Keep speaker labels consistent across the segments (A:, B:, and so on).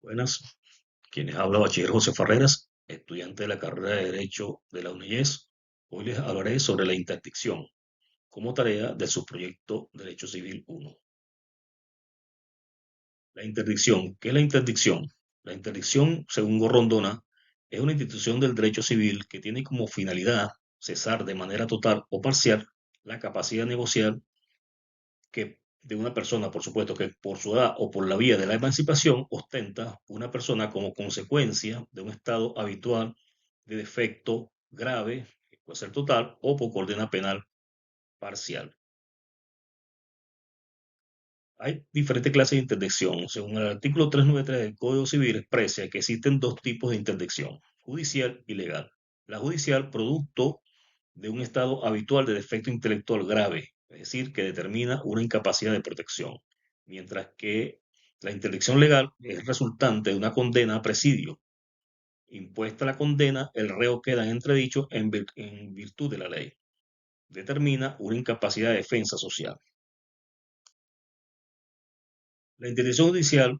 A: Buenas, quienes habla Bachiller José Ferreras, estudiante de la carrera de Derecho de la UNIES. Hoy les hablaré sobre la interdicción como tarea de su proyecto Derecho Civil 1. La interdicción. ¿Qué es la interdicción? La interdicción, según Gorrondona, es una institución del derecho civil que tiene como finalidad cesar de manera total o parcial la capacidad de negociar que de una persona, por supuesto, que por su edad o por la vía de la emancipación ostenta una persona como consecuencia de un estado habitual de defecto grave, que puede ser total, o por condena penal parcial. Hay diferentes clases de interdicción. Según el artículo 393 del Código Civil expresa que existen dos tipos de interdicción, judicial y legal. La judicial, producto de un estado habitual de defecto intelectual grave, es decir, que determina una incapacidad de protección, mientras que la interdicción legal es resultante de una condena a presidio. Impuesta la condena, el reo queda en entredicho en virtud de la ley. Determina una incapacidad de defensa social. La interdicción judicial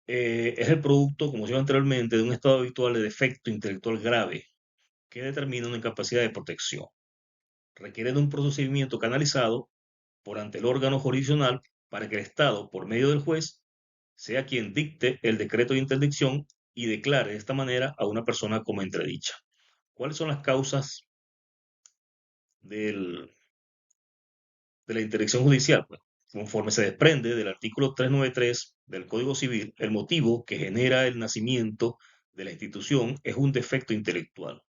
A: es el producto, como dije anteriormente, de un estado habitual de defecto intelectual grave que determina una incapacidad de protección. Requiere de un procedimiento canalizado por ante el órgano jurisdiccional para que el Estado, por medio del juez, sea quien dicte el decreto de interdicción y declare de esta manera a una persona como entredicha. ¿Cuáles son las causas del, de la interdicción judicial? Pues, conforme se desprende del artículo 393 del Código Civil, el motivo que genera el nacimiento de la institución es un defecto intelectual.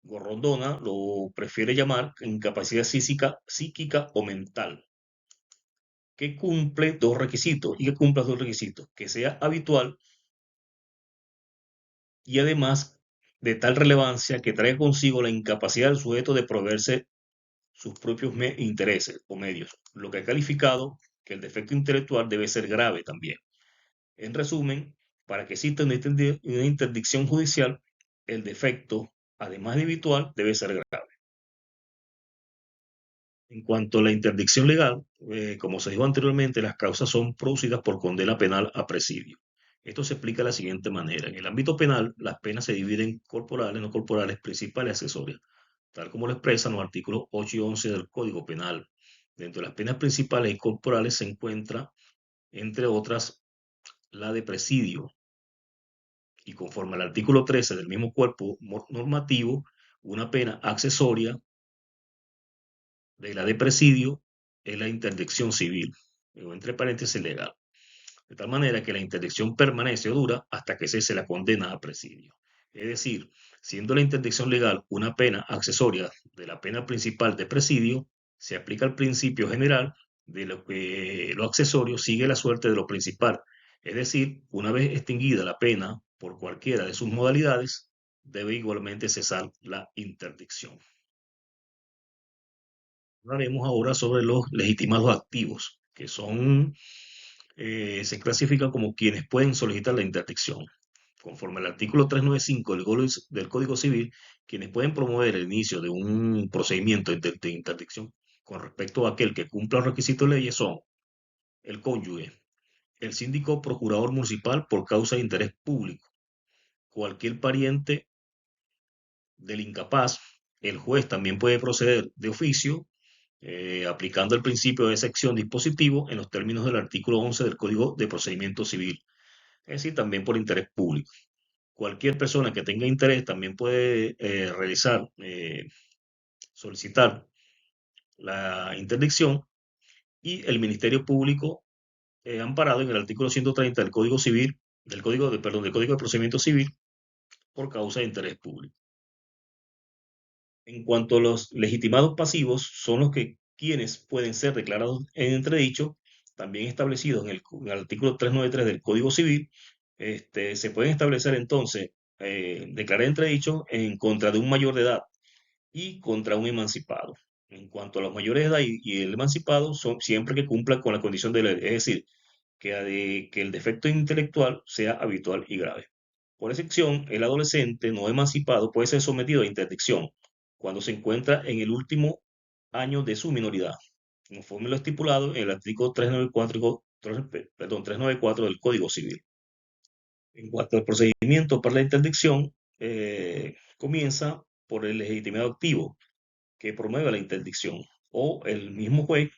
A: Gorrondona lo prefiere llamar incapacidad psíquica o mental, que cumple dos requisitos y que cumpla dos requisitos, que sea habitual y además de tal relevancia que trae consigo la incapacidad del sujeto de proveerse sus propios intereses o medios, lo que ha calificado que el defecto intelectual debe ser grave también. En resumen, para que exista una interdicción judicial, el defecto, además de habitual, debe ser grave. En cuanto a la interdicción legal, como se dijo anteriormente, las causas son producidas por condena penal a presidio. Esto se explica de la siguiente manera. En el ámbito penal, las penas se dividen en corporales, no corporales, principales y accesorias, tal como lo expresan los artículos 8 y 11 del Código Penal. Dentro de las penas principales y corporales se encuentra, entre otras, la de presidio. Y conforme al artículo 13 del mismo cuerpo normativo, una pena accesoria de la de presidio es la interdicción civil, o entre paréntesis legal, de tal manera que la interdicción permanece o dura hasta que cese la condena a presidio. Es decir, siendo la interdicción legal una pena accesoria de la pena principal de presidio, se aplica el principio general de lo que lo accesorio sigue la suerte de lo principal. Es decir, una vez extinguida la pena por cualquiera de sus modalidades, debe igualmente cesar la interdicción. Hablaremos ahora sobre los legitimados activos, que se clasifican como quienes pueden solicitar la interdicción. Conforme al artículo 395 del Código Civil, quienes pueden promover el inicio de un procedimiento de interdicción con respecto a aquel que cumpla los requisitos de ley son el cónyuge, el síndico procurador municipal por causa de interés público, cualquier pariente del incapaz. El juez también puede proceder de oficio aplicando el principio de sección dispositivo en los términos del artículo 11 del Código de Procedimiento Civil, es decir, también por interés público. Cualquier persona que tenga interés también puede solicitar la interdicción y el Ministerio Público, amparado en el artículo 130 del Código Civil, del Código de Procedimiento Civil, por causa de interés público. En cuanto a los legitimados pasivos, son los que quienes pueden ser declarados en entredicho, también establecidos en el artículo 393 del Código Civil. Se pueden establecer entonces, declarar entredicho en contra de un mayor de edad y contra un emancipado. En cuanto a los mayores de edad y el emancipado, son siempre que cumplan con la condición de ley, es decir, que el defecto intelectual sea habitual y grave. Por excepción, el adolescente no emancipado puede ser sometido a interdicción cuando se encuentra en el último año de su minoridad, conforme lo estipulado en el artículo 394, perdón, 394 del Código Civil. En cuanto al procedimiento para la interdicción, comienza por el legitimado activo que promueve la interdicción o el mismo juez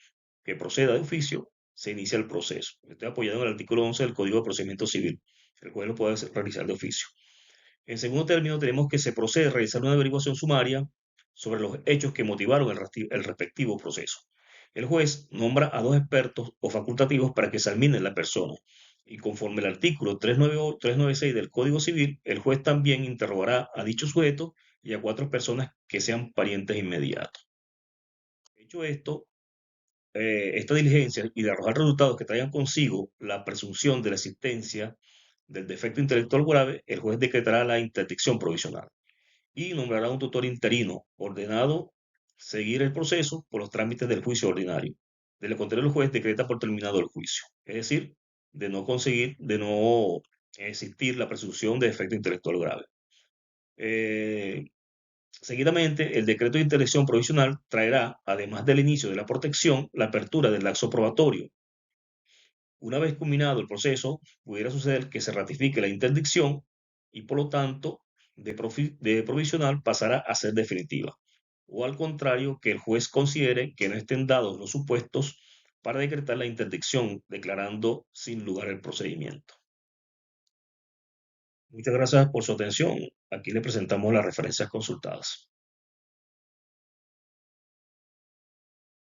A: que proceda de oficio, se inicia el proceso. Estoy apoyado en el artículo 11 del Código de Procedimiento Civil. El juez lo puede realizar de oficio. En segundo término, tenemos que se procede a realizar una averiguación sumaria sobre los hechos que motivaron el respectivo proceso. El juez nombra a dos expertos o facultativos para que examinen la persona. Y conforme el artículo 396 del Código Civil, el juez también interrogará a dicho sujeto y a cuatro personas que sean parientes inmediatos. Hecho esto, esta diligencia y de arrojar resultados que traigan consigo la presunción de la existencia del defecto intelectual grave, el juez decretará la interdicción provisional y nombrará un tutor interino ordenado seguir el proceso por los trámites del juicio ordinario. De lo contrario, el juez decreta por terminado el juicio, es decir, de no existir la presunción de defecto intelectual grave. Eh, Seguidamente, el decreto de interdicción provisional traerá, además del inicio de la protección, la apertura del laxo probatorio. Una vez culminado el proceso, pudiera suceder que se ratifique la interdicción y, por lo tanto, de provisional pasará a ser definitiva. O al contrario, que el juez considere que no estén dados los supuestos para decretar la interdicción, declarando sin lugar el procedimiento. Muchas gracias por su atención. Aquí le presentamos las referencias consultadas.